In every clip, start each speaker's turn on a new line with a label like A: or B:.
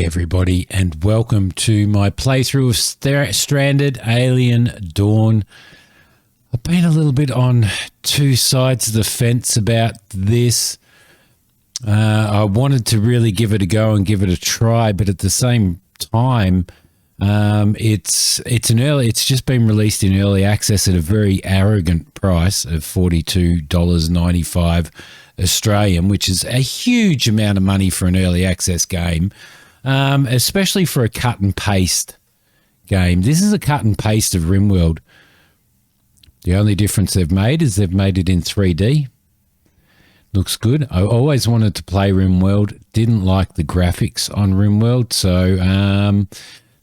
A: G'day everybody and welcome to my playthrough of Stranded Alien Dawn. I've been a little bit on two sides of the fence about this. I wanted to really give it a go and give it a try, but at the same time, it's just been released in early access at a very arrogant price of $42.95 Australian, which is a huge amount of money for an early access game, especially for a cut and paste game. This is a cut and paste of Rimworld. The only difference they've made is they've made it in 3D. Looks good. I always wanted to play Rimworld. Didn't like the graphics on Rimworld, so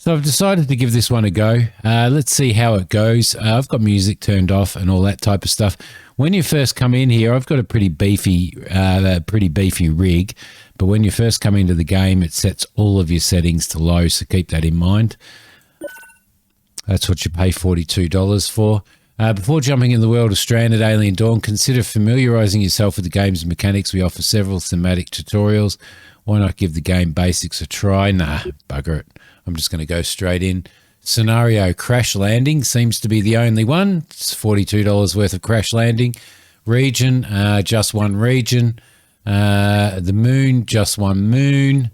A: I've decided to give this one a go. Let's see how it goes. I've got music turned off and all that type of stuff. When you first come in here, I've got a pretty beefy rig, but when you first come into the game, it sets all of your settings to low, so keep that in mind. That's what you pay $42 for. Before jumping in the world of Stranded Alien Dawn, consider familiarising yourself with the game's mechanics. We offer several thematic tutorials. Why not give the game basics a try? Nah, bugger it. I'm just going to go straight in. Scenario crash landing seems to be the only one. It's $42 worth of crash landing. Region, just one region. The moon, just one moon.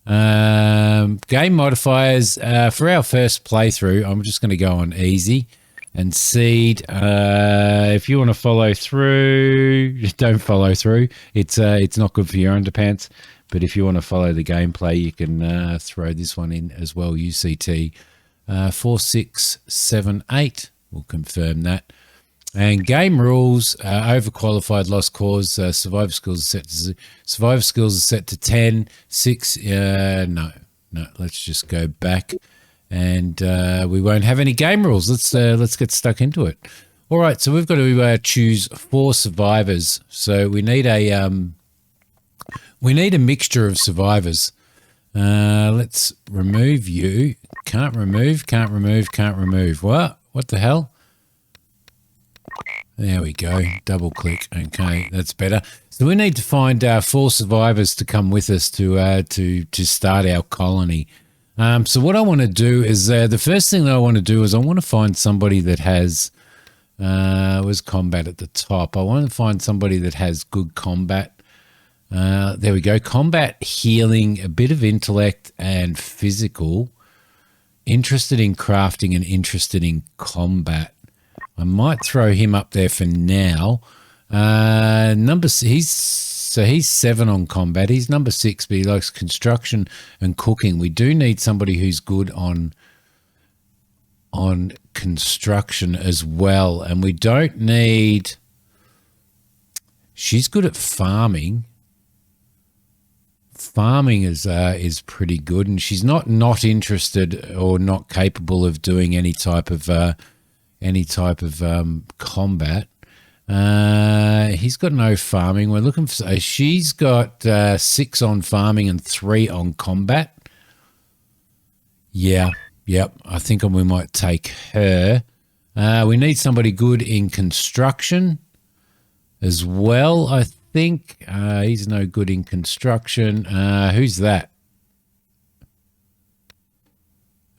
A: Game modifiers, for our first playthrough, I'm just going to go on easy and seed. If you want to follow through, don't follow through. It's not good for your underpants. But if you want to follow the gameplay, you can throw this one in as well. UCT 4678. We'll confirm that. And game rules: overqualified, lost cause. Survivor skills are set to 10. 6. No. Let's just go back, and we won't have any game rules. Let's get stuck into it. All right. So we've got to choose 4 survivors. So we need a mixture of survivors. Let's remove you. Can't remove. What? What the hell? There we go. Double click. Okay, that's better. So we need to find 4 survivors to come with us to start our colony. So what I want to do is the first thing that I want to do is I want to find somebody that has was combat at the top. I want to find somebody that has good combat. There we go. Combat, healing, a bit of intellect and physical. Interested in crafting and interested in combat. I might throw him up there for now. He's 7 on combat. He's number 6, but he likes construction and cooking. We do need somebody who's good on construction as well, and we don't need. She's good at farming. Farming is pretty good, and she's not interested or not capable of doing any type of combat. He's got no farming. We're looking for. She's got 6 on farming and 3 on combat. Yep. I think we might take her. We need somebody good in construction as well, I think. He's no good in construction. Who's that?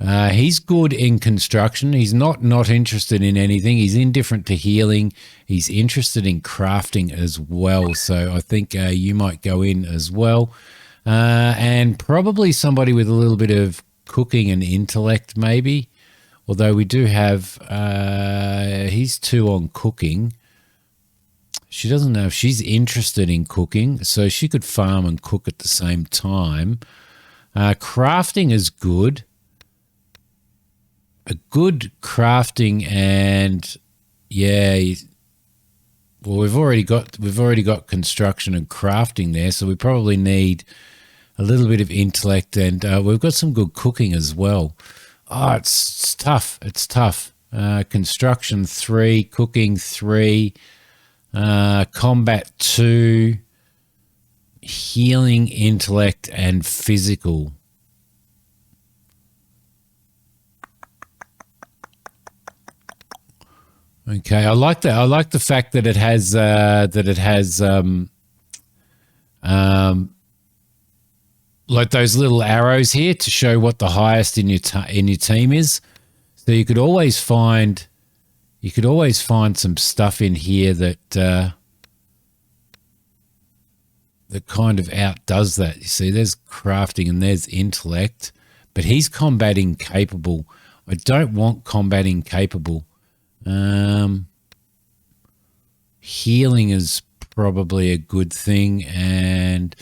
A: He's good in construction. He's not interested in anything. He's indifferent to healing. He's interested in crafting as well. So I think you might go in as well. And probably somebody with a little bit of cooking and intellect maybe. Although we do have, he's 2 on cooking. She doesn't know if she's interested in cooking, so she could farm and cook at the same time. Crafting is good. A good crafting, and well, we've already got construction and crafting there, so we probably need a little bit of intellect, and we've got some good cooking as well. Oh, it's tough. It's tough. Construction 3, cooking 3. Combat 2, healing, intellect, and physical. Okay, I like that. I like the fact that it has like those little arrows here to show what the highest in your team is. So you could always find some stuff in here that that kind of outdoes that. You see, there's crafting and there's intellect, but he's combating capable. I don't want combating capable. Healing is probably a good thing, and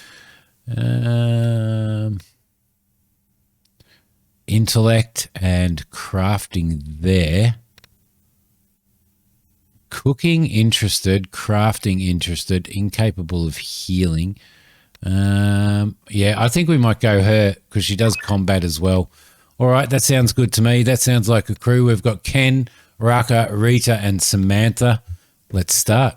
A: intellect and crafting there. Cooking interested, crafting interested, incapable of healing. Yeah, I think we might go her because she does combat as well. All right, that sounds good to me. That sounds like a crew. We've got Ken, Raka, Rita, and Samantha. Let's start.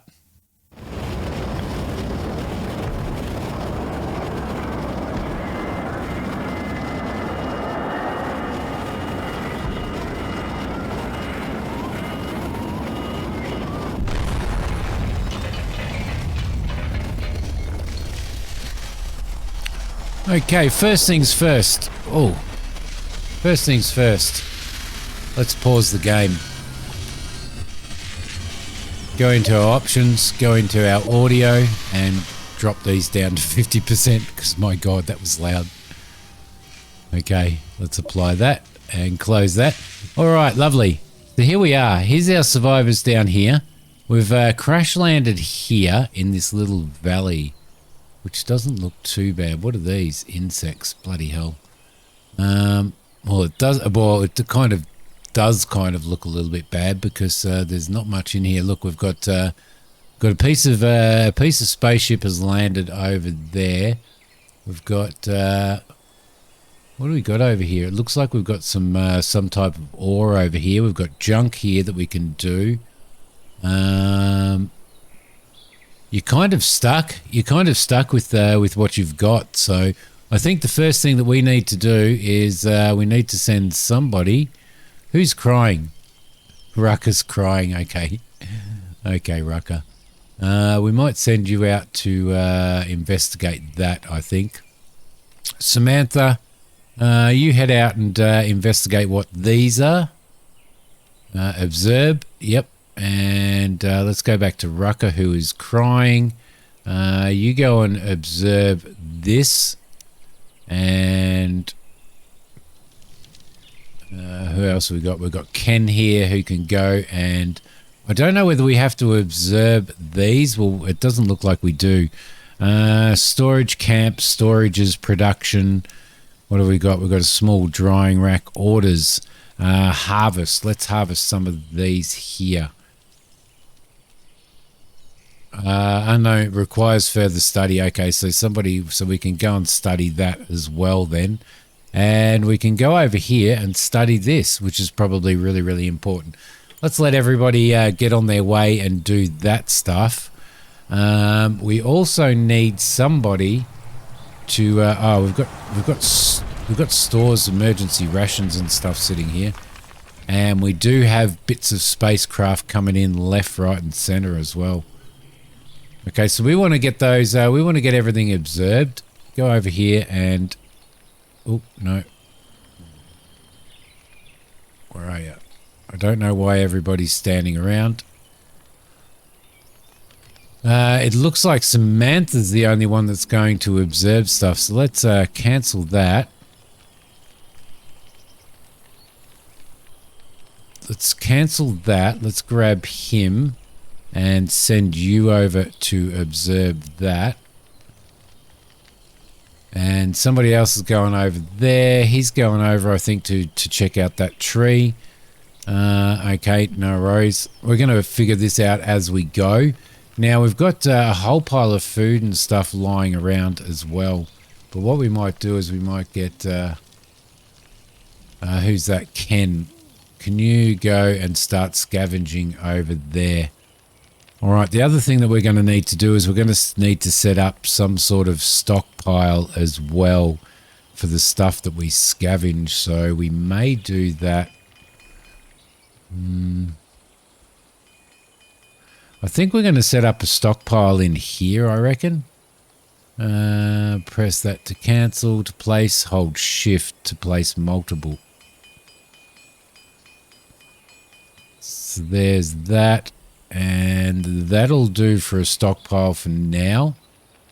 A: Okay, first things first. First things first. Let's pause the game. Go into our options, go into our audio, and drop these down to 50% because, my God, that was loud. Okay, let's apply that and close that. All right, lovely. So here we are. Here's our survivors down here. We've crash landed here in this little valley, which doesn't look too bad. What are these? Insects. Bloody hell. Well, it does. Well, it kind of does look a little bit bad because there's not much in here. Look, we've got a piece of spaceship has landed over there. We've got what do we got over here? It looks like we've got some type of ore over here. We've got junk here that we can do. You're kind of stuck. You're kind of stuck with what you've got. So I think the first thing that we need to do is we need to send somebody. Who's crying? Rucka's crying. Okay. Okay, Rucka. We might send you out to investigate that, I think. Samantha, you head out and investigate what these are. Observe. Yep. And let's go back to Rucka, who is crying. You go and observe this. And who else have we got? We've got Ken here who can go, and I don't know whether we have to observe these. Well, it doesn't look like we do. Storage camp, storages, production. What have we got? We've got a small drying rack, orders, harvest. Let's harvest some of these here. Unknown requires further study. Okay, so we can go and study that as well then. And we can go over here and study this, which is probably really, really important. Let's let everybody get on their way and do that stuff. We also need somebody to we've got stores, emergency rations and stuff sitting here. And we do have bits of spacecraft coming in left, right and center as well. Okay, so we want to get those, we want to get everything observed. Go over here and, oh, no. Where are you? I don't know why everybody's standing around. It looks like Samantha's the only one that's going to observe stuff, so let's cancel that. Let's cancel that. Let's grab him and send you over to observe that. And somebody else is going over there. He's going over, I think, to check out that tree. Okay, no worries. We're going to figure this out as we go. Now, we've got a whole pile of food and stuff lying around as well. But what we might do is we might get... who's that? Ken. Can you go and start scavenging over there? All right, the other thing that we're going to need to do is we're going to need to set up some sort of stockpile as well for the stuff that we scavenge. So we may do that. I think we're going to set up a stockpile in here, I reckon. Press that to cancel. To place, hold shift to place multiple. So there's that. And that'll do for a stockpile for now.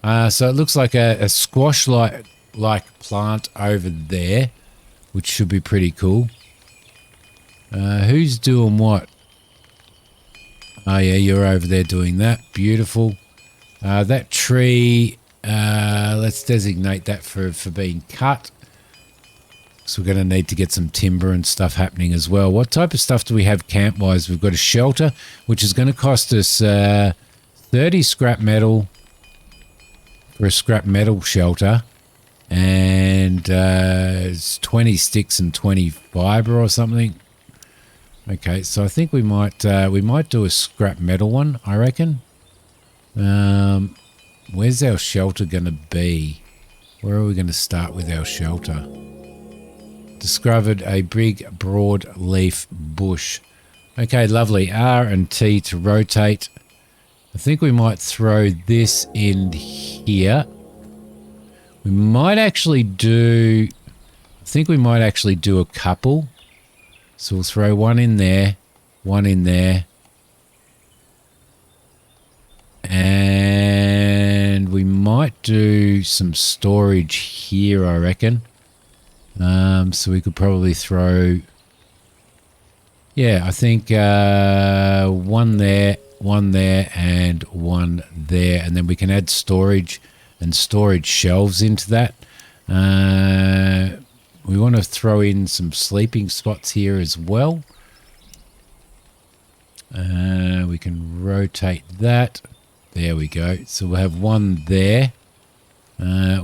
A: So it looks like a squash-like plant over there, which should be pretty cool. Who's doing what? Oh yeah, you're over there doing that. Beautiful. That tree, let's designate that for being cut. So we're going to need to get some timber and stuff happening as well. What type of stuff do we have camp-wise? We've got a shelter, which is going to cost us 30 scrap metal for a scrap metal shelter. And it's 20 sticks and 20 fiber or something. Okay, so I think we might do a scrap metal one, I reckon. Where's our shelter going to be? Where are we going to start with our shelter? Discovered a big broadleaf bush. Okay, lovely. R and T to rotate. I think we might throw this in here. We might actually do... I think we might actually do a couple. So we'll throw one in there, one in there. And we might do some storage here, I reckon. So we could probably throw... Yeah, I think one there, and one there. And then we can add storage and storage shelves into that. We want to throw in some sleeping spots here as well. We can rotate that. There we go. So we'll have one there. I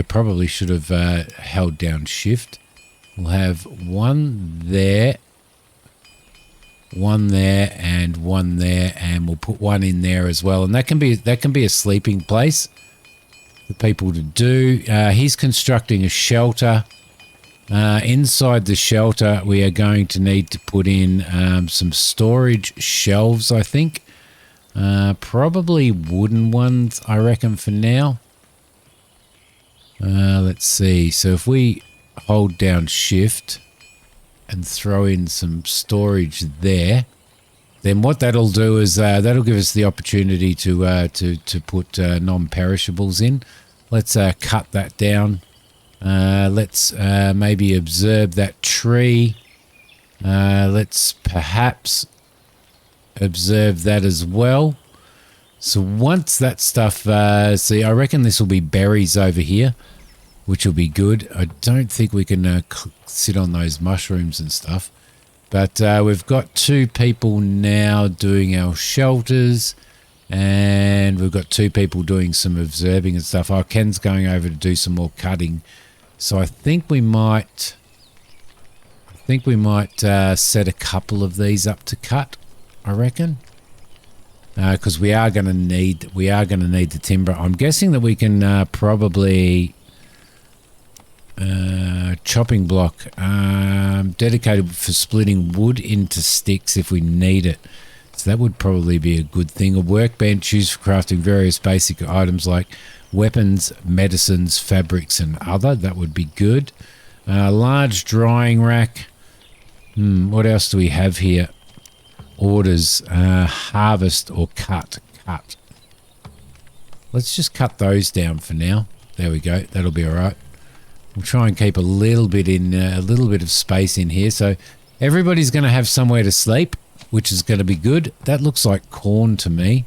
A: probably should have held down shift. We'll have one there, and one there, and we'll put one in there as well. And that can be a sleeping place for people to do. He's constructing a shelter. Inside the shelter, we are going to need to put in some storage shelves, I think. Probably wooden ones, I reckon, for now. Let's see. So if we hold down shift and throw in some storage there, then what that'll do is that'll give us the opportunity to put non-perishables in. Let's cut that down. Let's maybe observe that tree. Let's perhaps observe that as well. So once that stuff, see, I reckon this will be berries over here, which will be good. I don't think we can sit on those mushrooms and stuff. But we've got 2 people now doing our shelters, and we've got 2 people doing some observing and stuff. Oh, Ken's going over to do some more cutting. So I think we might set a couple of these up to cut, I reckon. Because we are going to need the timber. I'm guessing that we can probably chopping block dedicated for splitting wood into sticks if we need it. So that would probably be a good thing. A workbench used for crafting various basic items like weapons, medicines, fabrics, and other. That would be good. Large drying rack. What else do we have here? Orders, harvest or cut. Let's just cut those down for now. There we go. That'll be all right. We'll try and keep a little bit of space in here. So everybody's going to have somewhere to sleep, which is going to be good. That looks like corn to me.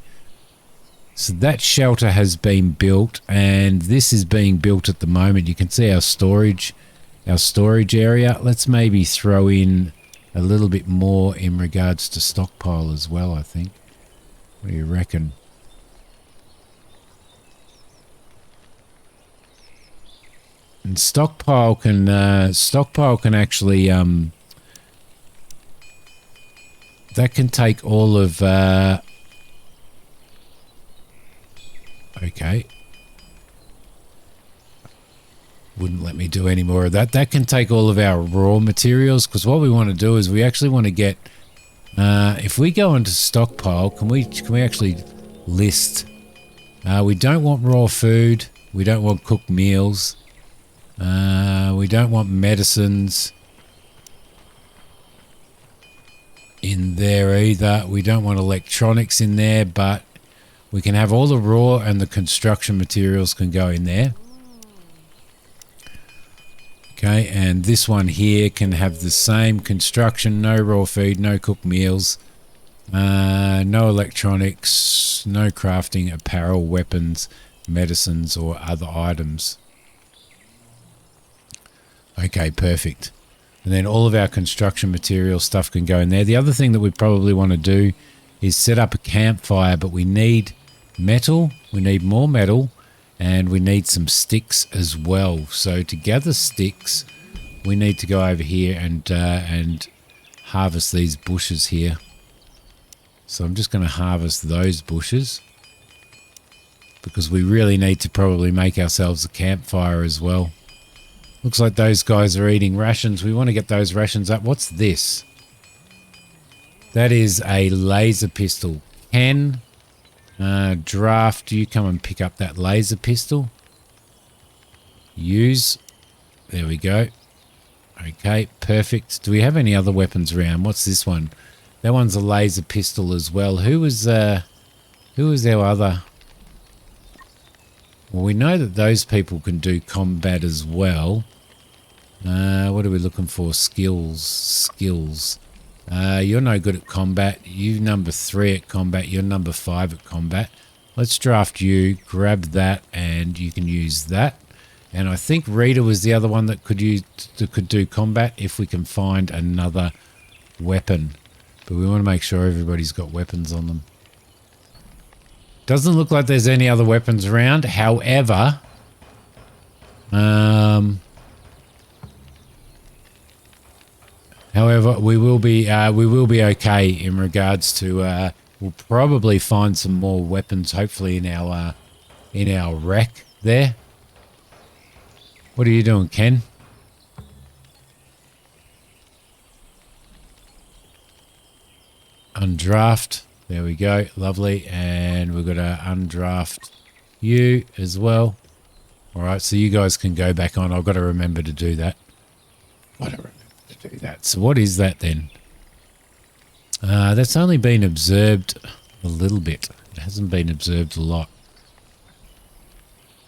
A: So that shelter has been built, and this is being built at the moment. You can see our storage area. Let's maybe throw in a little bit more in regards to stockpile as well, I think. What do you reckon? And stockpile can actually that can take all of okay. Wouldn't let me do any more of that. That can take all of our raw materials, because what we want to do is we actually want to get if we go into stockpile, can we actually list we don't want raw food, We don't want cooked meals. We don't want medicines in there either. We don't want electronics in there, but we can have all the raw and the construction materials can go in there. Okay, and this one here can have the same construction, no raw food, no cooked meals, no electronics, no crafting, apparel, weapons, medicines, or other items. Okay, perfect. And then all of our construction material stuff can go in there. The other thing that we probably want to do is set up a campfire, but we need metal, we need more metal, and we need some sticks as well. So to gather sticks, we need to go over here and harvest these bushes here. So I'm just going to harvest those bushes because we really need to probably make ourselves a campfire as well. Looks like those guys are eating rations. We want to get those rations up. What's this? That is a laser pistol. Ken, Draft, you come and pick up that laser pistol. Use. There we go. Okay, perfect. Do we have any other weapons around? What's this one? That one's a laser pistol as well. Who was our other? Well, we know that those people can do combat as well. What are we looking for? Skills. You're no good at combat. You're number 3 at combat. You're number 5 at combat. Let's draft you. Grab that, and you can use that. And I think Rita was the other one that could do combat if we can find another weapon. But we want to make sure everybody's got weapons on them. Doesn't look like there's any other weapons around. However, we will be okay in regards to. We'll probably find some more weapons, hopefully in our wreck there. What are you doing, Ken? Undraft. There we go. Lovely. And we've got to undraft you as well. All right, so you guys can go back on. I've got to remember to do that. So what is that then? That's only been observed a little bit. It hasn't been observed a lot.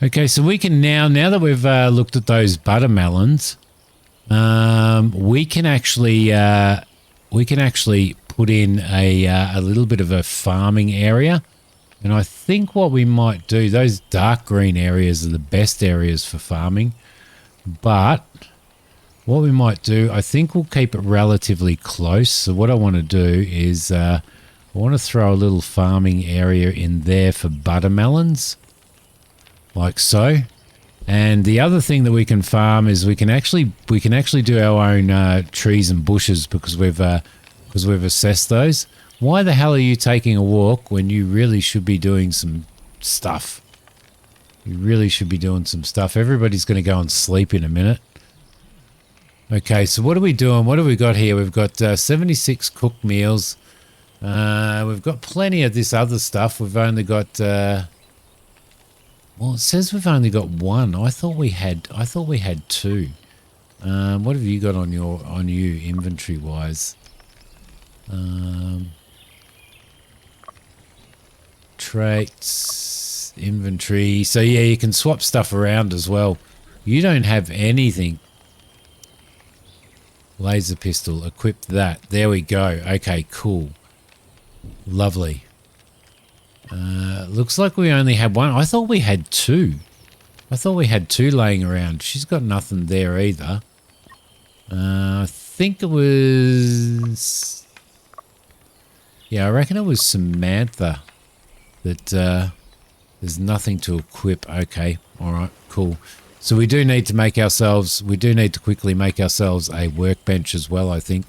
A: Okay, so we can now that we've looked at those buttermelons, we can actually put in a little bit of a farming area. And I think what we might do, those dark green areas are the best areas for farming. But what we might do, I think we'll keep it relatively close. So what I want to do is I want to throw a little farming area in there for buttermelons, like so. And the other thing that we can farm is we can actually do our own trees and bushes because we've assessed those. Why the hell are you taking a walk when you really should be doing some stuff? You really should be doing some stuff. Everybody's going to go and sleep in a minute. Okay, so what are we doing? What have we got here? We've got 76 cooked meals. We've got plenty of this other stuff. We've only got... well, it says we've only got one. I thought we had 2. What have you got on you inventory wise? Traits, inventory. So yeah, you can swap stuff around as well. You don't have anything. Laser pistol, equip that. There we go. Okay, cool. Lovely. Looks like we only had one. I thought we had 2. I thought we had 2 laying around. She's got nothing there either. I think it was... Yeah, I reckon it was Samantha that there's nothing to equip. Okay, all right, cool. So we do need to quickly make ourselves a workbench as well, I think.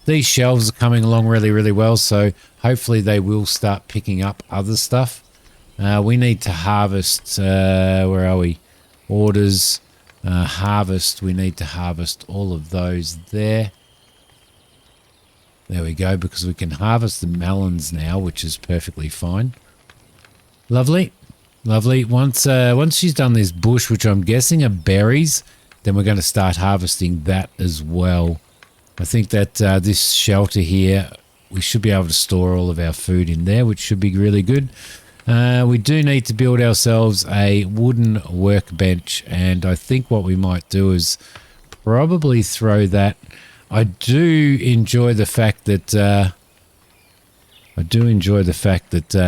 A: These shelves are coming along really, really well, so hopefully they will start picking up other stuff. We need to harvest, where are we? Orders, harvest. We need to harvest all of those there. There we go, because we can harvest the melons now, which is perfectly fine. Lovely. Lovely. Once she's done this bush, which I'm guessing are berries, then we're going to start harvesting that as well. I think that this shelter here, we should be able to store all of our food in there, which should be really good. We do need to build ourselves a wooden workbench, and I think what we might do is probably throw that. I do enjoy the fact that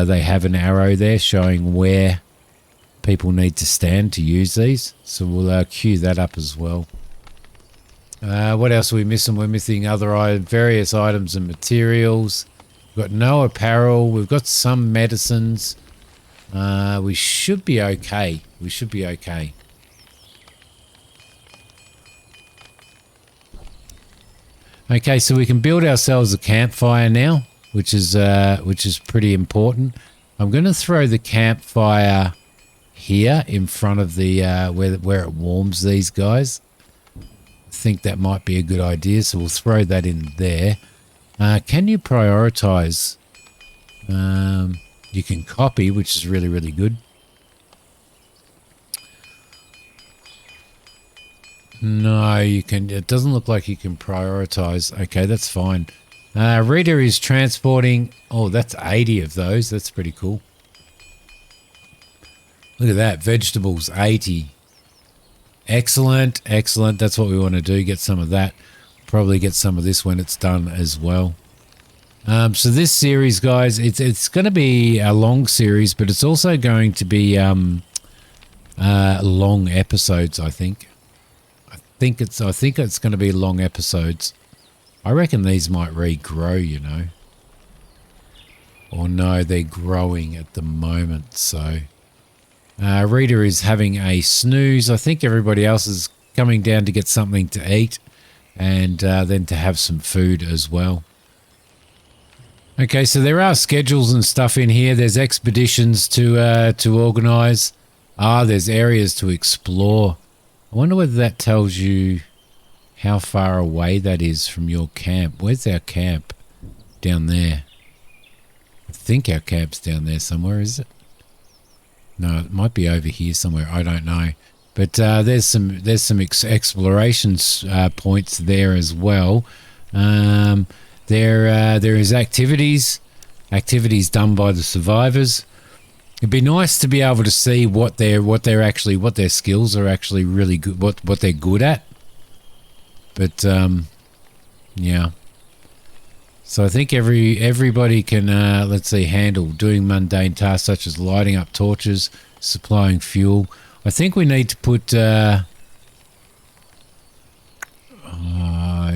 A: they have an arrow there showing where people need to stand to use these. So we'll queue that up as well. What else are we missing? We're missing various items and materials. We've got no apparel. We've got some medicines. We should be okay. We should be okay. Okay, so we can build ourselves a campfire now, which is pretty important. I'm going to throw the campfire here in front of the where it warms these guys. I think that might be a good idea, so we'll throw that in there. Can you prioritize? You can copy, which is really, really good. No, you can. It doesn't look like you can prioritize. Okay, that's fine. Reader is transporting. Oh, that's 80 of those. That's pretty cool. Look at that. Vegetables, 80. Excellent, excellent. That's what we want to do. Get some of that. Probably get some of this when it's done as well. So this series, guys, it's going to be a long series, but it's also going to be long episodes, I think. I think it's going to be long episodes. I reckon these might regrow, you know. Or no, they're growing at the moment. So Reader is having a snooze. I think everybody else is coming down to get something to eat and then to have some food as well. Okay, so there are schedules and stuff in here. There's expeditions to organise. There's areas to explore. I wonder whether that tells you how far away that is from your camp. Where's our camp? Down there. I think our camp's down there somewhere, is it? No, it might be over here somewhere. I don't know. But there's some exploration points there as well. There is activities done by the survivors. It'd be nice to be able to see what their skills are actually really good, what they're good at. But yeah. So I think everybody can let's see, handle doing mundane tasks such as lighting up torches, supplying fuel. I think we need to put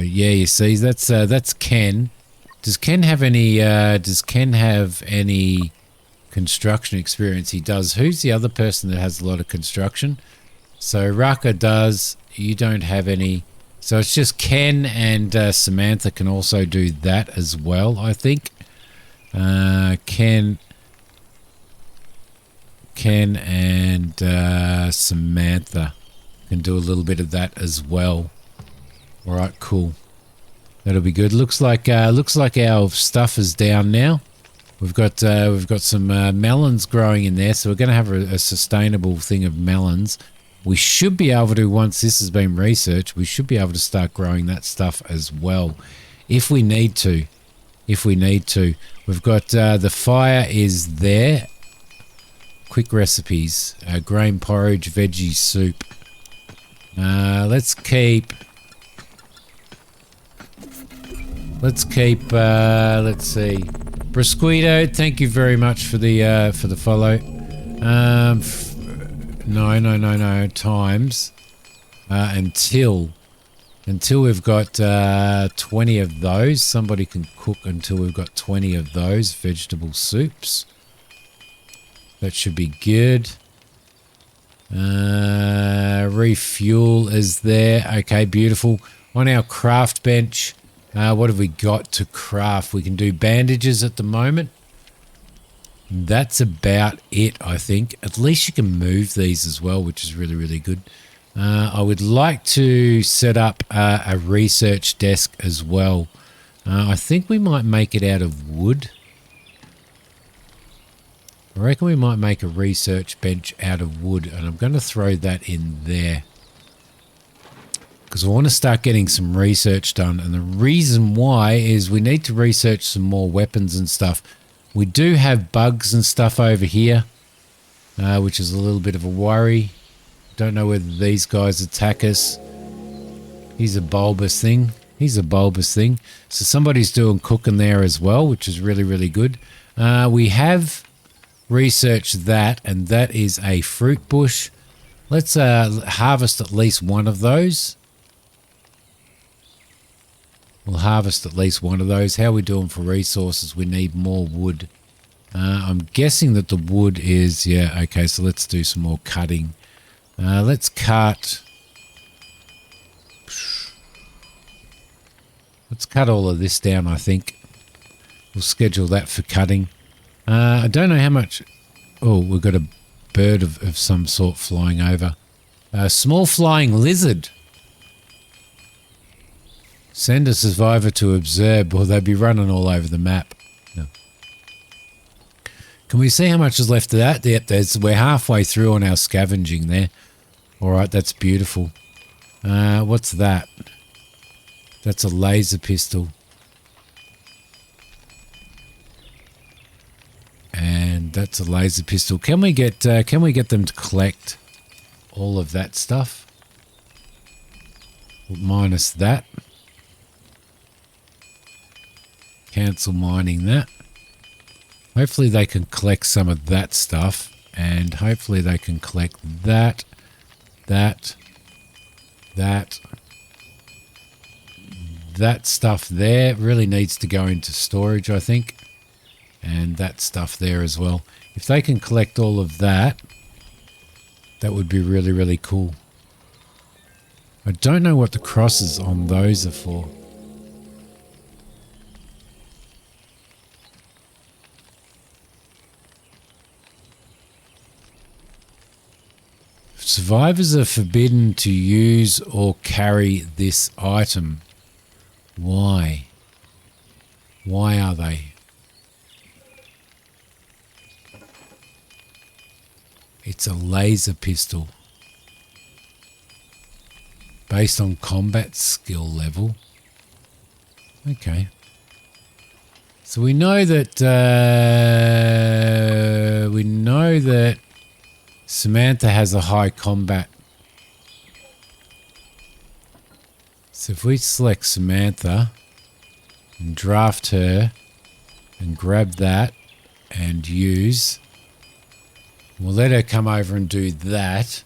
A: yeah, you see, that's Ken. Does Ken have any construction experience? He does. Who's the other person that has a lot of construction? So Raka does. You don't have any. So it's just Ken, and Samantha can also do that as well, I think. Ken and Samantha can do a little bit of that as well. All right, cool. That'll be good. Looks like our stuff is down now. We've got some melons growing in there, so we're going to have a sustainable thing of melons. We should be able to, once this has been researched, we should be able to start growing that stuff as well, if we need to. We've got the fire is there. Quick recipes: grain porridge, veggie soup. Let's keep. Let's see. Brasquito, thank you very much for the follow. No. Times until we've got 20 of those. Somebody can cook until we've got 20 of those vegetable soups. That should be good. Refuel is there. Okay, beautiful. On our craft bench, what have we got to craft? We can do bandages at the moment. That's about it, I think. At least you can move these as well, which is really, really good. I would like to set up a research desk as well. I think we might make it out of wood. I reckon we might make a research bench out of wood, and I'm going to throw that in there because I want to start getting some research done. And the reason why is we need to research some more weapons and stuff. We do have bugs and stuff over here, which is a little bit of a worry. Don't know whether these guys attack us. He's a bulbous thing. He's a bulbous thing. So somebody's doing cooking there as well, which is really, really good. We have researched that, and that is a fruit bush. Let's harvest at least one of those. We'll harvest at least one of those. How are we doing for resources? We need more wood. I'm guessing that the wood is... Yeah, okay, so let's do some more cutting. Let's cut... Let's cut all of this down, I think. We'll schedule that for cutting. I don't know how much... Oh, we've got a bird of some sort flying over. A small flying lizard. Send a survivor to observe, or they'd be running all over the map. No. Can we see how much is left of that? Yep, we're halfway through on our scavenging there. All right, that's beautiful. What's that? That's a laser pistol. And that's a laser pistol. Can we get them to collect all of that stuff? Minus that. Cancel mining that. Hopefully they can collect some of that stuff, and hopefully they can collect that, that stuff there. Really needs to go into storage, I think. And that stuff there as well. If they can collect all of that, that would be really, really cool. I don't know what the crosses on those are for. Survivors are forbidden to use or carry this item. Why? Why are they? It's a laser pistol. Based on combat skill level. Okay. So we know that Samantha has a high combat. So if we select Samantha and draft her and grab that and use, we'll let her come over and do that.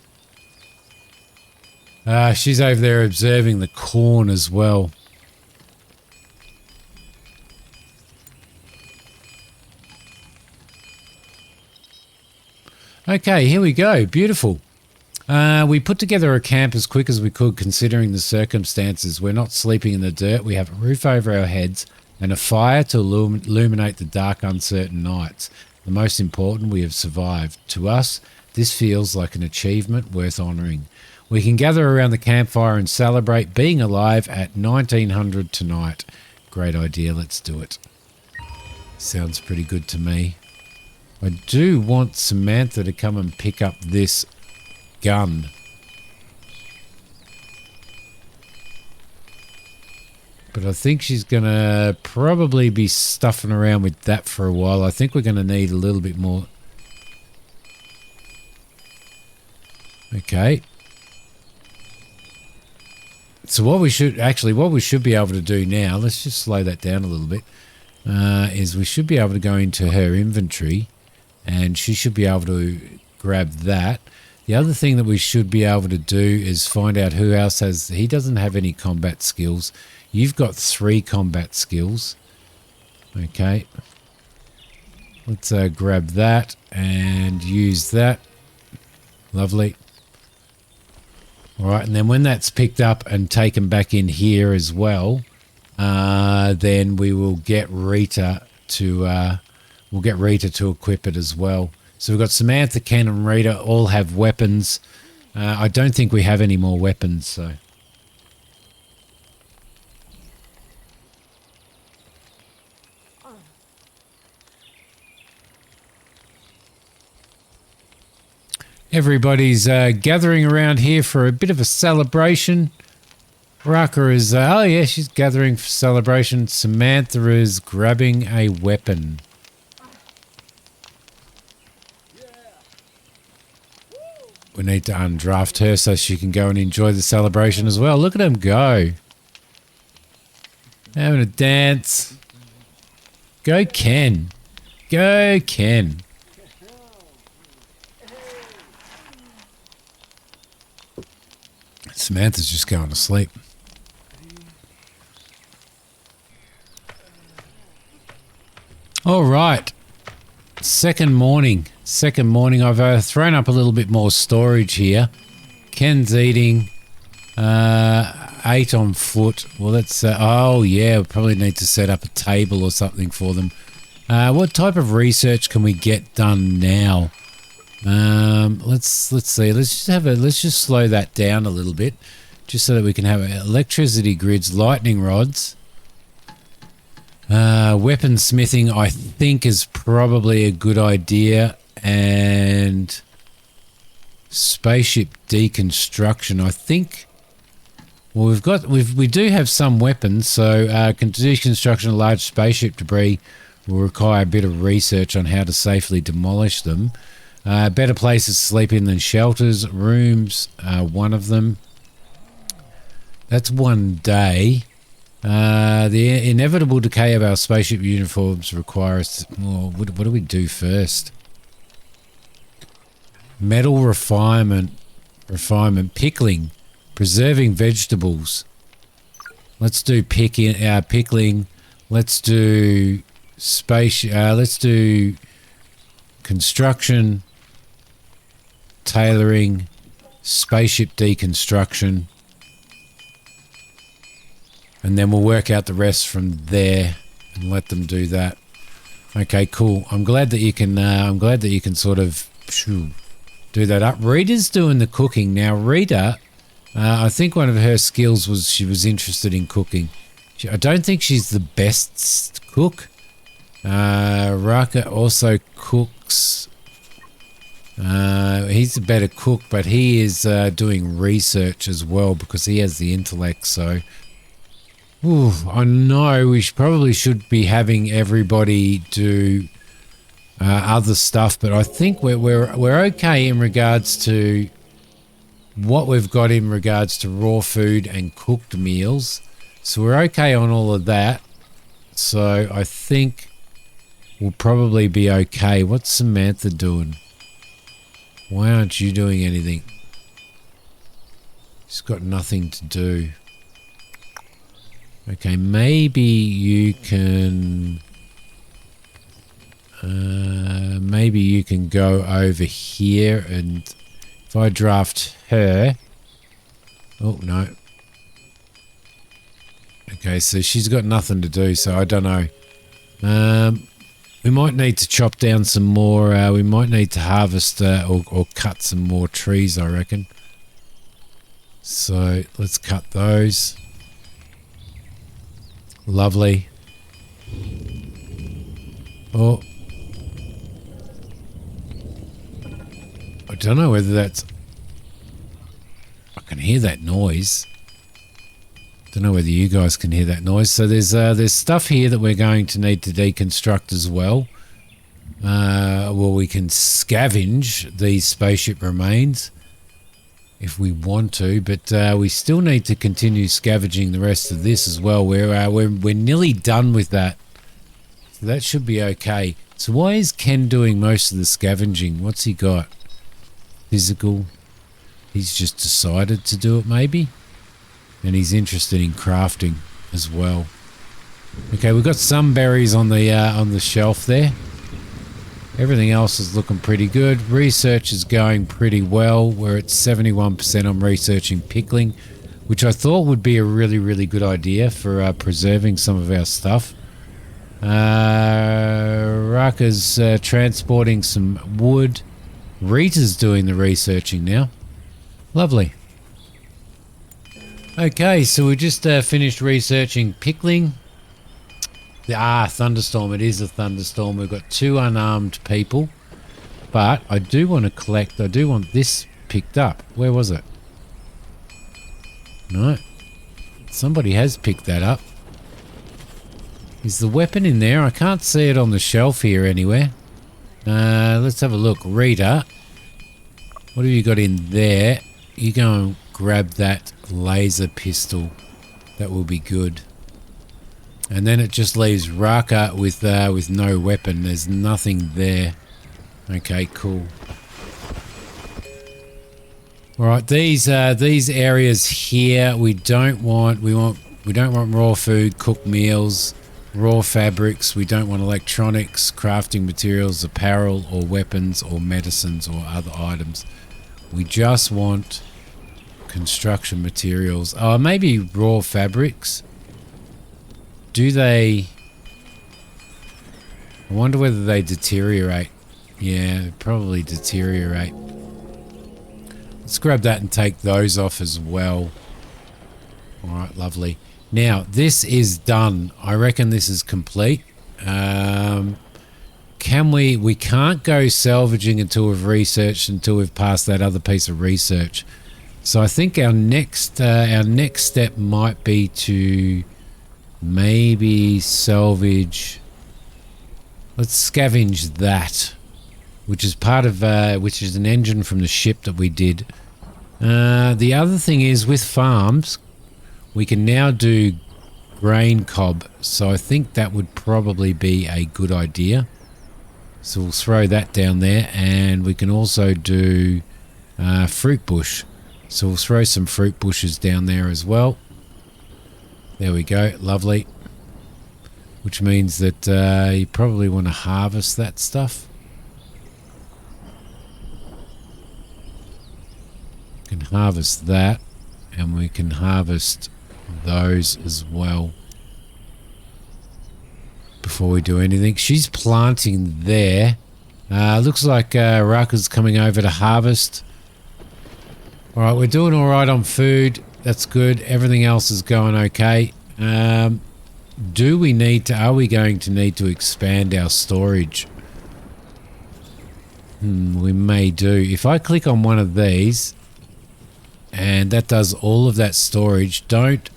A: She's over there observing the corn as well. Okay, here we go. Beautiful. We put together a camp as quick as we could considering the circumstances. We're not sleeping in the dirt. We have a roof over our heads and a fire to illuminate the dark, uncertain nights. The most important, we have survived. To us, this feels like an achievement worth honouring. We can gather around the campfire and celebrate being alive at 1900 tonight. Great idea. Let's do it. Sounds pretty good to me. I do want Samantha to come and pick up this gun. But I think she's going to probably be stuffing around with that for a while. I think we're going to need a little bit more. Okay. So what we should be able to do now, let's just slow that down a little bit, is we should be able to go into her inventory and she should be able to grab that. The other thing that we should be able to do is find out who else has... He doesn't have any combat skills. You've got 3 combat skills. Okay. Let's grab that and use that. Lovely. All right, and then when that's picked up and taken back in here as well, then we will get Rita to... We'll get Rita to equip it as well. So we've got Samantha, Ken, and Rita all have weapons. I don't think we have any more weapons, so... Everybody's gathering around here for a bit of a celebration. Raka is, oh yeah, she's gathering for celebration. Samantha is grabbing a weapon. We need to undraft her so she can go and enjoy the celebration as well. Look at them go. Having a dance. Go Ken. Go Ken. Samantha's just going to sleep. All right. Second morning. I've thrown up a little bit more storage here. Ken's eating. 8 on foot. Well, that's... oh, yeah. We probably need to set up a table or something for them. What type of research can we get done now? Let's see. Let's just slow that down a little bit, just so that we can have electricity grids, lightning rods. Weaponsmithing, I think, is probably a good idea, and spaceship deconstruction. I think. Well, we do have some weapons, so deconstruction of large spaceship debris will require a bit of research on how to safely demolish them. Better places to sleep in than shelters. Rooms, one of them. That's one day. The inevitable decay of our spaceship uniforms requires... well, what do we do first? Metal refinement. Pickling. Preserving vegetables. Let's do pickling. Let's do let's do construction, tailoring, spaceship deconstruction, and then we'll work out the rest from there and let them do that. Okay, cool. I'm glad that you can sort of do that up. Rita's doing the cooking now. Rita, I think one of her skills was she was interested in cooking. I don't think she's the best cook. Raka also cooks. He's a better cook, but he is doing research as well because he has the intellect. So, I know we probably should be having everybody do other stuff, but I think we're okay in regards to what we've got in regards to raw food and cooked meals. So we're okay on all of that. So I think we'll probably be okay. What's Samantha doing? Why aren't you doing anything? She's got nothing to do. Okay, maybe you can... maybe you can go over here, and if I draft her... oh, no. Okay, so she's got nothing to do, so I don't know. We might need to chop down some more. We might need to harvest or cut some more trees, I reckon. So let's cut those. Lovely. Oh. I don't know whether that's... I can hear that noise. Don't know whether you guys can hear that noise. So there's stuff here that we're going to need to deconstruct as well. Well, we can scavenge these spaceship remains if we want to, but we still need to continue scavenging the rest of this as well. We're nearly done with that, so that should be okay. So why is Ken doing most of the scavenging? What's he got? Physical. He's just decided to do it, maybe. And he's interested in crafting as well. Okay, we've got some berries on the shelf there. Everything else is looking pretty good. Research is going pretty well. We're at 71% on researching pickling, which I thought would be a really, really good idea for preserving some of our stuff. Raka's transporting some wood. Rita's doing the researching now. Lovely. Okay, so we just finished researching pickling. Thunderstorm. It is a thunderstorm. We've got 2 unarmed people. But I do want to collect, I do want this picked up. Where was it? No. Somebody has picked that up. Is the weapon in there? I can't see it on the shelf here anywhere. Let's have a look. Rita, what have you got in there? You go and grab that laser pistol. That will be good. And then it just leaves Raka with no weapon. There's nothing there. Okay, cool. All right, these areas here we don't want raw food, cooked meals, raw fabrics. We don't want electronics, crafting materials, apparel, or weapons, or medicines, or other items. We just want construction materials. Oh, maybe raw fabrics. Do they? I wonder whether they deteriorate. Yeah, probably deteriorate. Let's grab that and take those off as well. All right, lovely. Now, this is done. I reckon this is complete. Can we can't go salvaging until we've researched, until we've passed that other piece of research. So I think our next step might be to maybe salvage. Let's scavenge that, which is part of which is an engine from the ship that we did. The other thing is with farms, we can now do grain cob, so I think that would probably be a good idea. So we'll throw that down there, and we can also do fruit bush. So we'll throw some fruit bushes down there as well. There we go, lovely. Which means that you probably want to harvest that stuff. We can harvest that, and we can harvest those as well before we do anything. She's planting there. Looks like Raka's coming over to harvest. All right, we're doing all right on food. That's good. Everything else is going okay. Do we need to? Are we going to need to expand our storage? We may do. If I click on one of these, and that does all of that storage, don't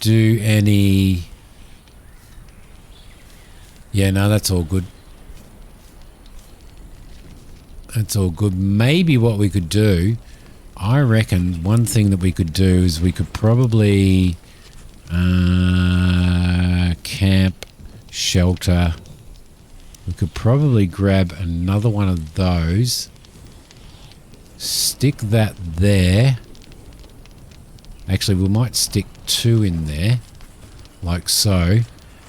A: do any. Yeah, no, that's all good. That's all good. Maybe what we could do, I reckon one thing that we could do is we could probably camp, shelter. We could probably grab another one of those, stick that there. Actually, we might stick two in there, like so,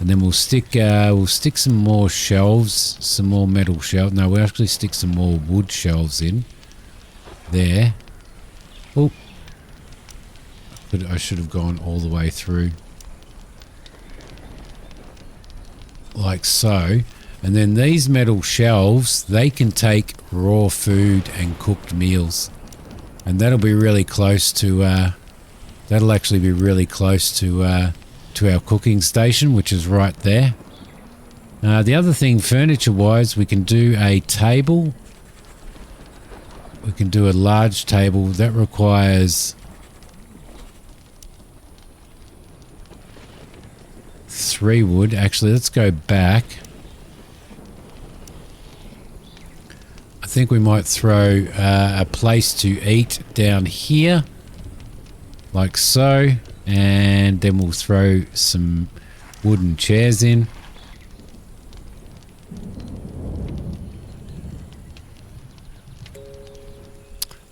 A: and then we'll stick some more shelves, some more metal shelves. No, we'll actually stick some more wood shelves in there. Oh, but I should have gone all the way through, like so. And then these metal shelves, they can take raw food and cooked meals, and that'll be really close to that'll actually be really close to our cooking station, which is right there. The other thing, furniture wise, we can do a table. We can do a large table that requires 3 wood. Actually, let's go back. I think we might throw a place to eat down here, like so, and then we'll throw some wooden chairs in.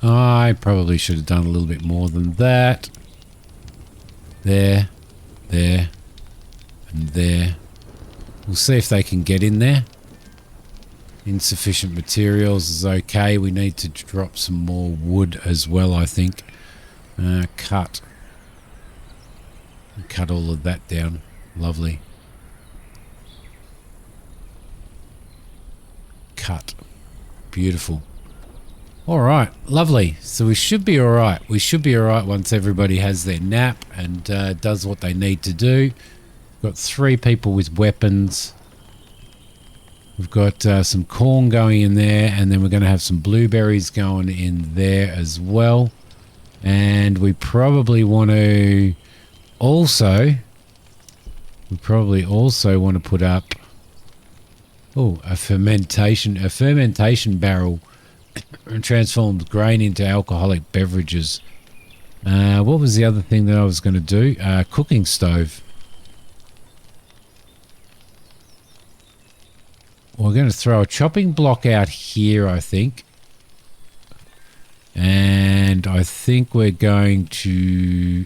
A: I probably should have done a little bit more than that. There, there, and there. We'll see if they can get in there. Insufficient materials is okay. We need to drop some more wood as well, I think. Cut all of that down. Lovely. Cut. Beautiful. All right, lovely. So we should be all right. We should be all right once everybody has their nap and does what they need to do. Got 3 people with weapons. We've got some corn going in there, and then we're going to have some blueberries going in there as well. And we probably want to also, want to put up, a fermentation barrel and transform grain into alcoholic beverages. What was the other thing that I was going to do? Cooking stove. We're going to throw a chopping block out here, I think. And I think we're going to...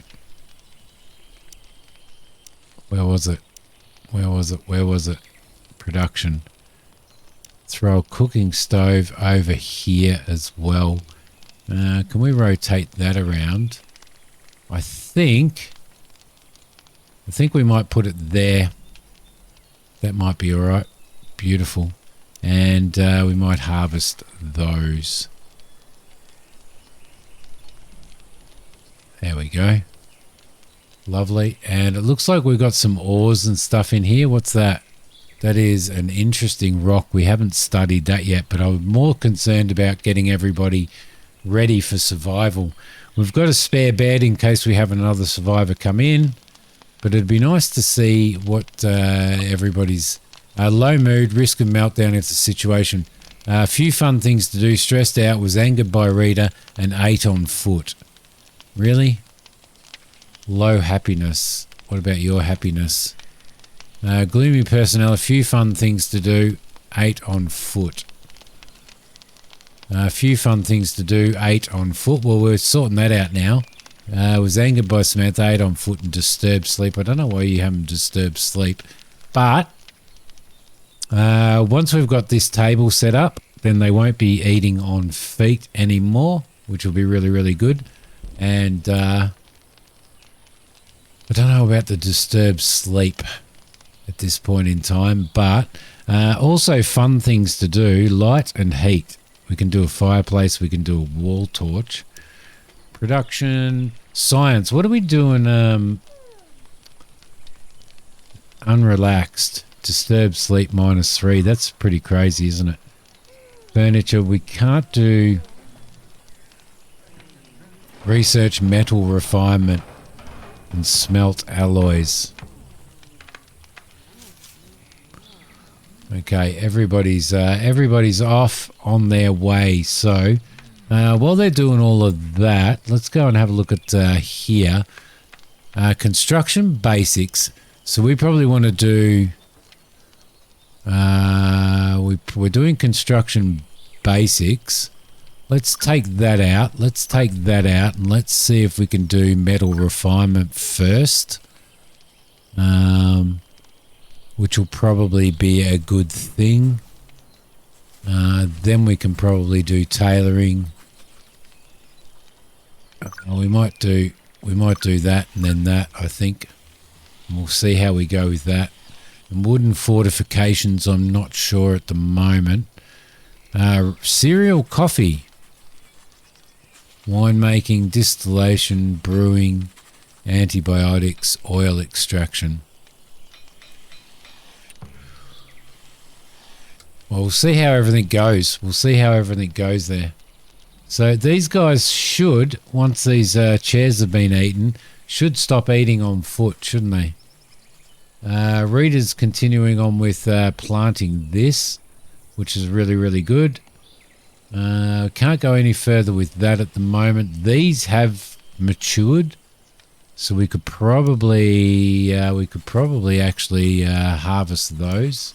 A: Where was it? Production. Throw a cooking stove over here as well. Can we rotate that around? I think we might put it there. That might be all right. Beautiful. And we might harvest those. There we go. Lovely. And it looks like we've got some ores and stuff in here. What's that? That is an interesting rock. We haven't studied that yet, but I'm more concerned about getting everybody ready for survival. We've got a spare bed in case we have another survivor come in, but it'd be nice to see what everybody's... low mood, risk of meltdown if the situation. A few fun things to do. Stressed out, was angered by reader, and ate on foot. Really? Low happiness. What about your happiness? Gloomy personnel, a few fun things to do. Ate on foot. A few fun things to do. Ate on foot. Well, we're sorting that out now. Was angered by Samantha, ate on foot, and disturbed sleep. I don't know why you haven't disturbed sleep, but once we've got this table set up, then they won't be eating on feet anymore, which will be really, really good. And I don't know about the disturbed sleep at this point in time, but also fun things to do, light and heat. We can do a fireplace, we can do a wall torch. Production, science. What are we doing? Unrelaxed. Disturbed sleep -3. That's pretty crazy, isn't it? Furniture, we can't do research metal refinement and smelt alloys. Okay, everybody's off on their way. So while they're doing all of that, let's go and have a look at here. Construction basics. So we probably want to do... we're doing construction basics. Let's take that out. And let's see if we can do metal refinement first. Which will probably be a good thing. Then we can probably do tailoring. We might do that and then that, I think. And we'll see how we go with that. And wooden fortifications, I'm not sure at the moment. Cereal coffee. Winemaking, distillation, brewing, antibiotics, oil extraction. Well, we'll see how everything goes. There. So these guys should, once these chairs have been eaten, should stop eating on foot, shouldn't they? Readers continuing on with planting this, which is really, really good. Can't go any further with that at the moment. These have matured, so we could probably actually harvest those.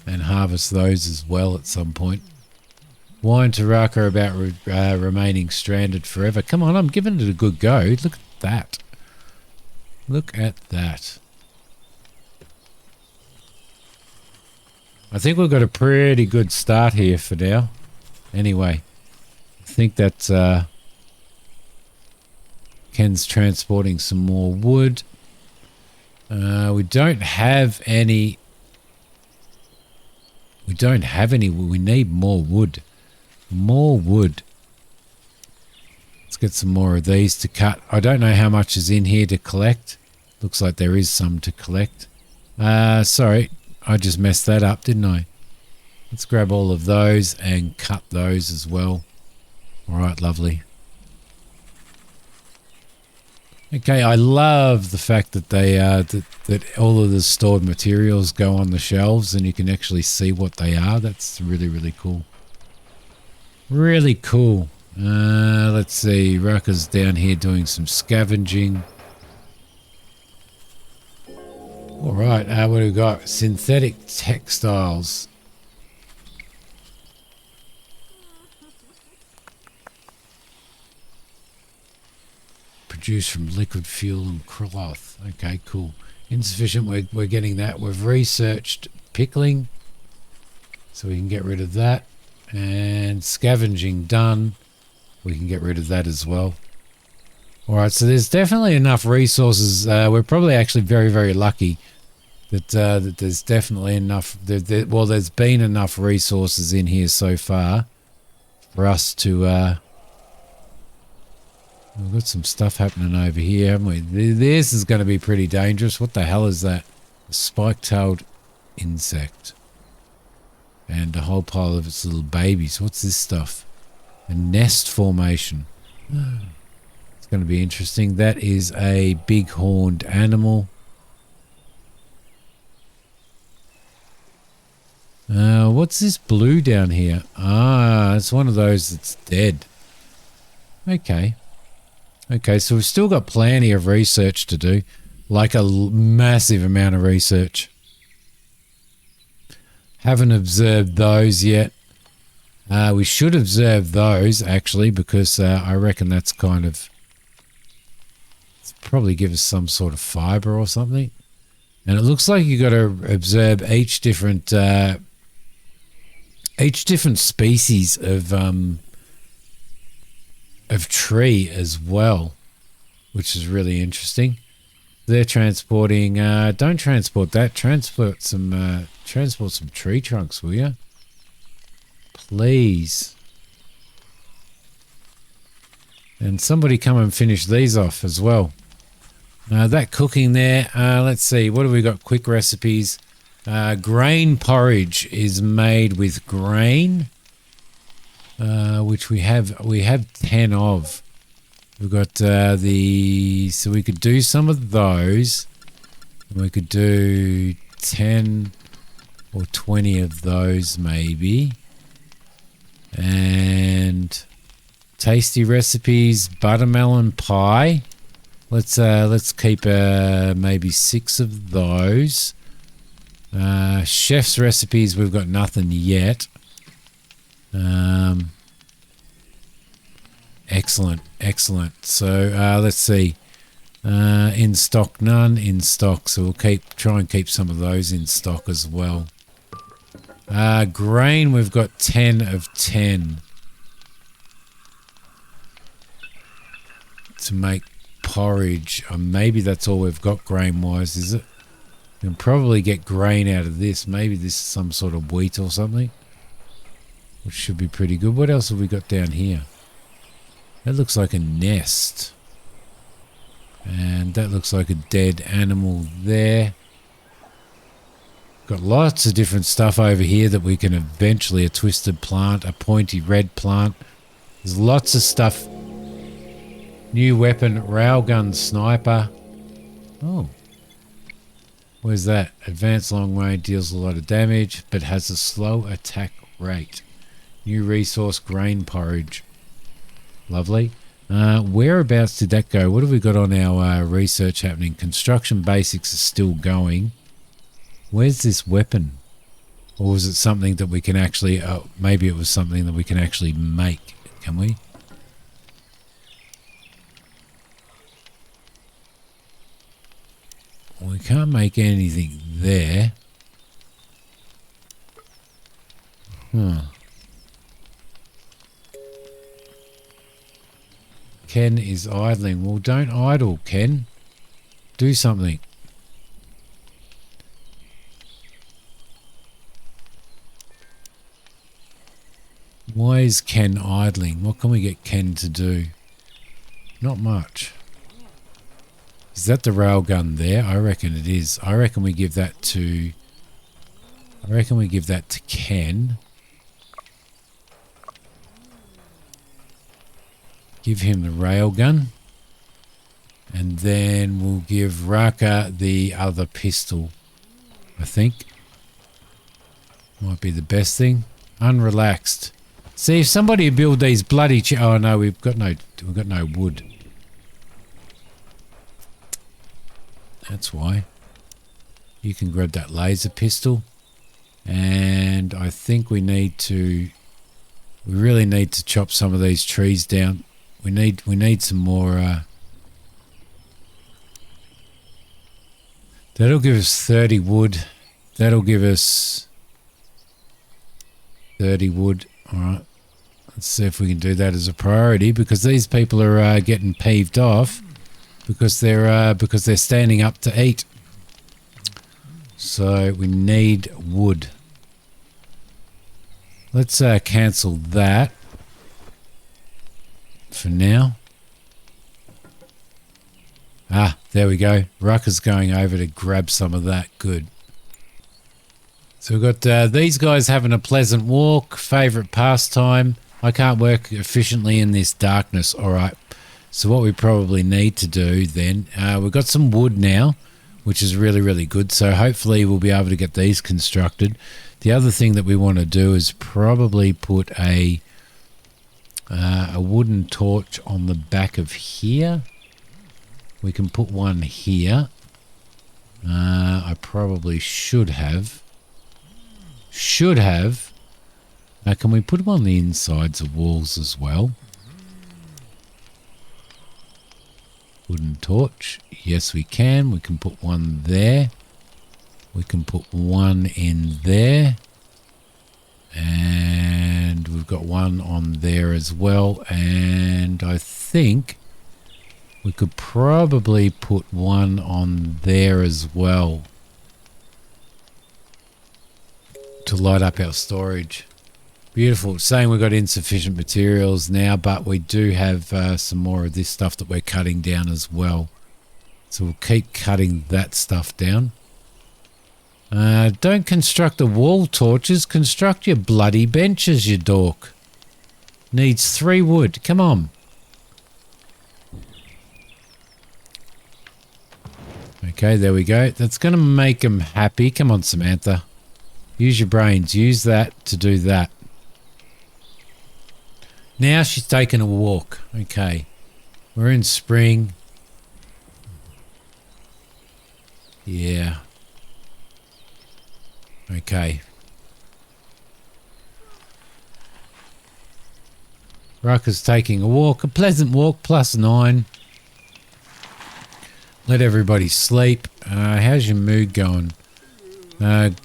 A: And harvest those as well at some point. Why and Taraka about remaining stranded forever. Come on, I'm giving it a good go. Look at that. Look at that. I think we've got a pretty good start here for now. Anyway, I think that's Ken's transporting some more wood. We don't have any. We need more wood. More wood. Let's get some more of these to cut. I don't know how much is in here to collect. Looks like there is some to collect. Sorry. I just messed that up, didn't I? Let's grab all of those and cut those as well. All right, lovely. Okay, I love the fact that they that all of the stored materials go on the shelves and you can actually see what they are. That's really, really cool. Really cool. Let's see. Rucker's down here doing some scavenging. All right, what do we got? Synthetic textiles. Produced from liquid fuel and cloth. Okay, cool. Insufficient, we're getting that. We've researched pickling, so we can get rid of that. And scavenging done. We can get rid of that as well. All right, so there's definitely enough resources. We're probably actually very, very lucky that, that there's definitely enough. Well, there's been enough resources in here so far for us to... we've got some stuff happening over here, haven't we? This is going to be pretty dangerous. What the hell is that? A spike-tailed insect. And a whole pile of its little babies. What's this stuff? A nest formation. It's going to be interesting. That is a big-horned animal. What's this blue down here? Ah, it's one of those that's dead. Okay. Okay, so we've still got plenty of research to do. Like a massive amount of research. Haven't observed those yet. We should observe those, actually, because I reckon that's kind of... It's probably give us some sort of fiber or something. And it looks like you got to observe each different species of tree as well, which is really interesting. They're transporting... don't transport that. Transport some tree trunks, will you? Please. And somebody come and finish these off as well. That cooking there, let's see, what have we got? Quick recipes. Grain porridge is made with grain, which we have 10 of. We've got so we could do some of those. And we could do 10 or 20 of those maybe. And tasty recipes, buttermelon pie. Let's keep maybe 6 of those. Chef's recipes, we've got nothing yet. Excellent. So let's see. In stock, none. In stock, so we'll try and keep some of those in stock as well. Grain, we've got 10 of 10 to make porridge. Maybe that's all we've got grain-wise, is it? We can probably get grain out of this. Maybe this is some sort of wheat or something, which should be pretty good. What else have we got down here? That looks like a nest. And that looks like a dead animal there. Got lots of different stuff over here that we can eventually... A twisted plant, a pointy red plant. There's lots of stuff. New weapon, railgun sniper. Oh. Where's that? Advanced long range, deals a lot of damage, but has a slow attack rate. New resource, grain porridge. Lovely. Whereabouts did that go? What have we got on our research happening? Construction basics are still going. Where's this weapon? Or was it something that we can actually... maybe it was something that we can actually make. Can we? We can't make anything there. Ken is idling. Well, don't idle, Ken. Do something. Why is Ken idling? What can we get Ken to do? Not much. Is that the railgun there? I reckon it is. I reckon we give that to I reckon we give that to Ken. Give him the railgun. And then we'll give Raka the other pistol, I think. Might be the best thing. Unrelaxed. See, if somebody build these bloody... oh, no, we've got no wood. That's why. You can grab that laser pistol. And I think we need to... we really need to chop some of these trees down. We need some more... that'll give us 30 wood. That'll give us 30 wood. All right. Let's see if we can do that as a priority, because these people are getting peeved off because they're standing up to eat. So we need wood. Let's cancel that for now. Ah, there we go. Rucker's going over to grab some of that. Good. So we've got these guys having a pleasant walk. Favourite pastime. I can't work efficiently in this darkness. All right. So what we probably need to do then, we've got some wood now, which is really, really good. So hopefully we'll be able to get these constructed. The other thing that we want to do is probably put a wooden torch on the back of here. We can put one here. I probably should have. Now, can we put them on the insides of walls as well? Wooden torch. Yes, we can. We can put one there. We can put one in there. And we've got one on there as well. And I think we could probably put one on there as well to light up our storage. Beautiful. Saying we've got insufficient materials now, but we do have some more of this stuff that we're cutting down as well. So we'll keep cutting that stuff down. Don't construct the wall torches. Construct your bloody benches, you dork. Needs 3 wood. Come on. Okay, there we go. That's going to make them happy. Come on, Samantha. Use your brains. Use that to do that. Now she's taking a walk. Okay. We're in spring. Yeah. Okay. Rucker's taking a walk. A pleasant walk, +9. Let everybody sleep. How's your mood going?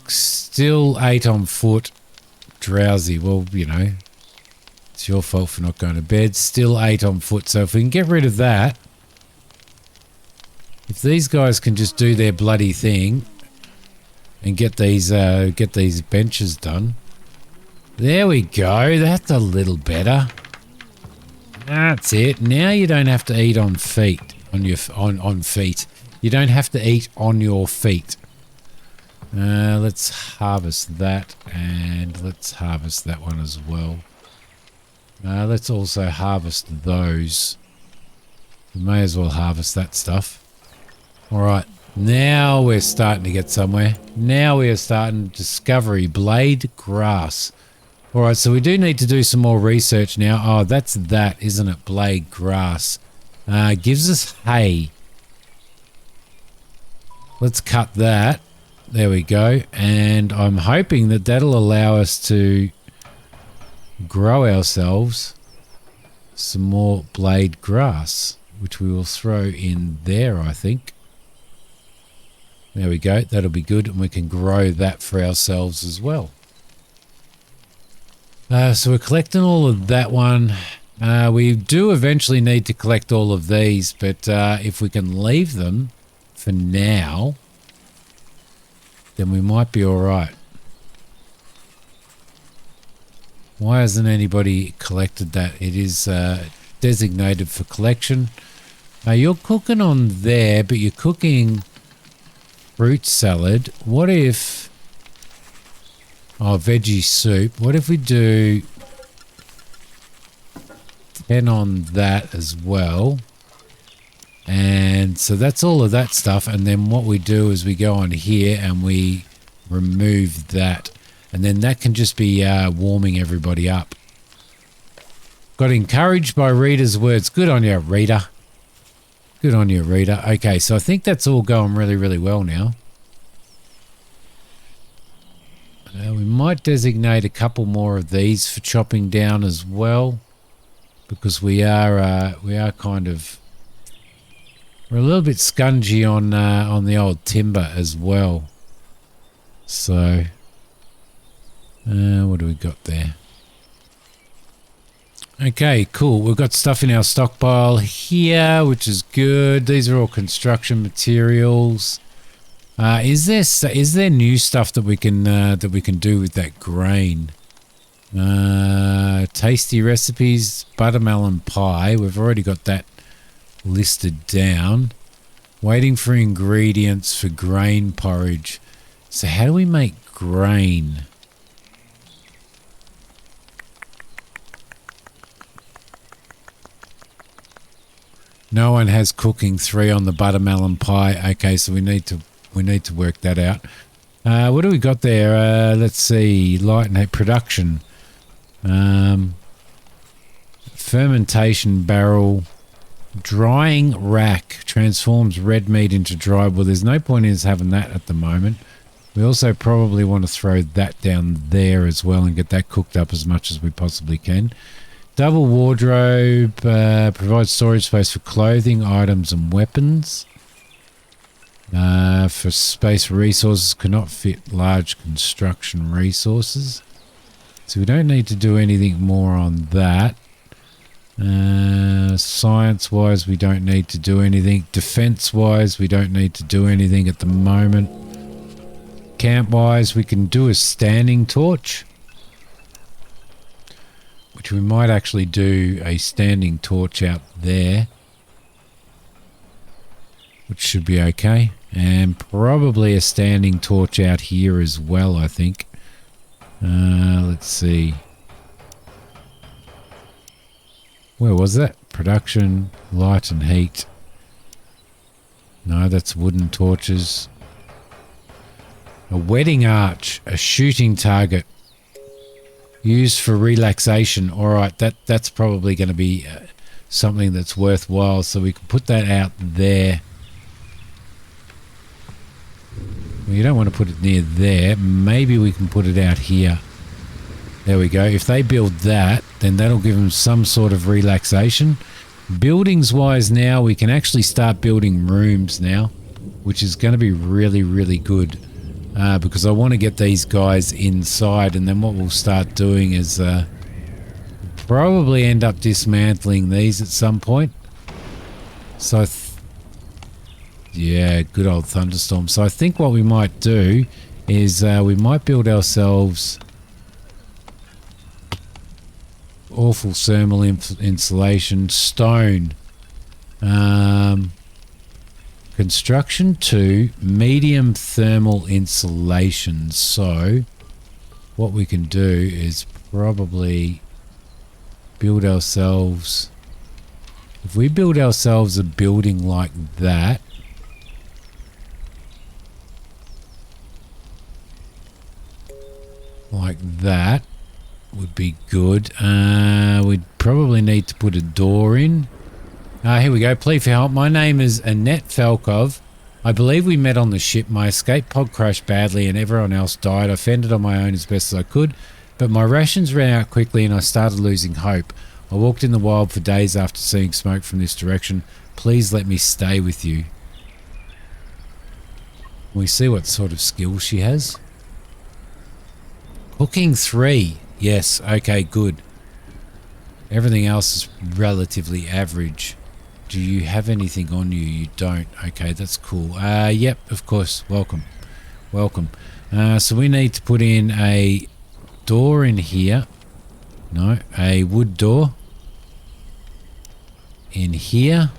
A: Still 8 on foot. Drowsy. Well, you know, it's your fault for not going to bed. Still 8 on foot. So if we can get rid of that, if these guys can just do their bloody thing and get these benches done. There we go. That's a little better. That's it. Now you don't have to eat on feet. On feet. You don't have to eat on your feet. Let's harvest that, and let's harvest that one as well. Let's also harvest those. We may as well harvest that stuff. Alright, now we're starting to get somewhere. Now we are starting discovery blade grass. Alright, so we do need to do some more research now. Oh, that's that, isn't it? Blade grass. Gives us hay. Let's cut that. There we go. And I'm hoping that that'll allow us to grow ourselves some more blade grass, which we will throw in there, I think. There we go. That'll be good, and we can grow that for ourselves as well. So we're collecting all of that one. We do eventually need to collect all of these, but if we can leave them for now, then we might be all right. Why hasn't anybody collected that? It is designated for collection. You're cooking on there, but you're cooking fruit salad. What if Oh, veggie soup. What if we do 10 on that as well? And so that's all of that stuff. And then what we do is we go on here and we remove that. And then that can just be warming everybody up. Got encouraged by Rita's words. Good on you, Rita. Good on you, Rita. Okay, so I think that's all going really, really well now. We might designate a couple more of these for chopping down as well, because we are kind of, we're a little bit scungy on the old timber as well. So, what do we got there? Okay, cool. We've got stuff in our stockpile here, which is good. These are all construction materials. Is there new stuff that we can do with that grain? Tasty recipes, buttermelon pie. We've already got that listed down. Waiting for ingredients for grain porridge. So how do we make grain? No one has cooking 3 on the buttermelon pie. Okay, so we need to work that out. What do we got there? Let's see. Light and heat production. Fermentation barrel. Drying rack. Transforms red meat into dry. Well, there's no point in us having that at the moment. We also probably want to throw that down there as well and get that cooked up as much as we possibly can. Double wardrobe. Provides storage space for clothing, items and weapons. For space resources, cannot fit large construction resources. So we don't need to do anything more on that. Science-wise, we don't need to do anything. Defense-wise, we don't need to do anything at the moment. Camp-wise, we can do a standing torch, which we might actually do a standing torch out there, which should be okay. And probably a standing torch out here as well, I think. Let's see. Where was that? Production, light and heat. No, that's wooden torches. A wedding arch, a shooting target. Used for relaxation. All right, that's probably going to be something that's worthwhile. So we can put that out there. Well, you don't want to put it near there. Maybe we can put it out here. There we go. If they build that, then that'll give them some sort of relaxation. Buildings wise now, we can actually start building rooms now, which is going to be really, really good. Because I want to get these guys inside, and then what we'll start doing is probably end up dismantling these at some point. So, yeah, good old thunderstorm. So I think what we might do is we might build ourselves awful thermal insulation, stone, construction 2, medium thermal insulation. So what we can do is probably build ourselves, if we build ourselves a building like that, would be good. We'd probably need to put a door in. Here we go. Plea for help. My name is Annette Falkov. I believe we met on the ship. My escape pod crashed badly and everyone else died. I fended on my own as best as I could, but my rations ran out quickly and I started losing hope. I walked in the wild for days after seeing smoke from this direction. Please let me stay with you. We see what sort of skills she has. Cooking 3. Yes, okay, good. Everything else is relatively average. Do you have anything on you? You don't. Okay, that's cool. Yep, of course. Welcome. Welcome. So we need to put in a door in here. No, a wood door. In here.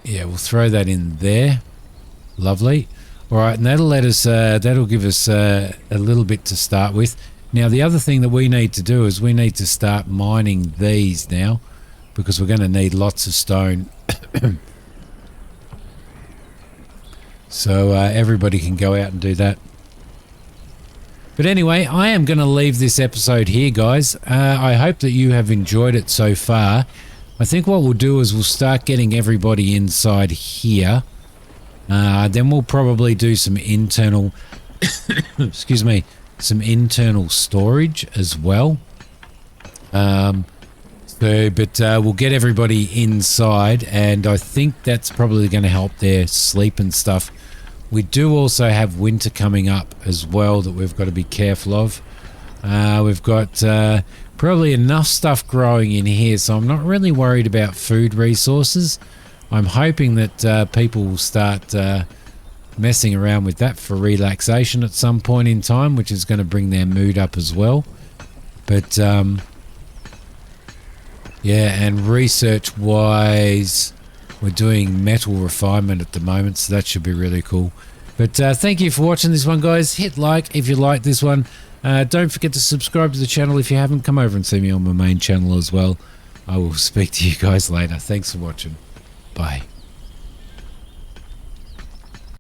A: Yeah, we'll throw that in there. Lovely. All right, and that'll let us. That'll give us a little bit to start with. Now, the other thing that we need to do is we need to start mining these now, because we're going to need lots of stone. So everybody can go out and do that. But anyway, I am going to leave this episode here, guys. I hope that you have enjoyed it so far. I think what we'll do is we'll start getting everybody inside here. Then we'll probably do some internal, excuse me, some internal storage as well. But we'll get everybody inside, and I think that's probably going to help their sleep and stuff. We do also have winter coming up as well that we've got to be careful of. We've got probably enough stuff growing in here, so I'm not really worried about food resources. I'm hoping that people will start messing around with that for relaxation at some point in time, which is going to bring their mood up as well. But yeah, and research wise, we're doing metal refinement at the moment, so that should be really cool. But thank you for watching this one, guys. Hit like if you like this one. Don't forget to subscribe to the channel if you haven't. Come over and see me on my main channel as well. I will speak to you guys later. Thanks for watching. Bye.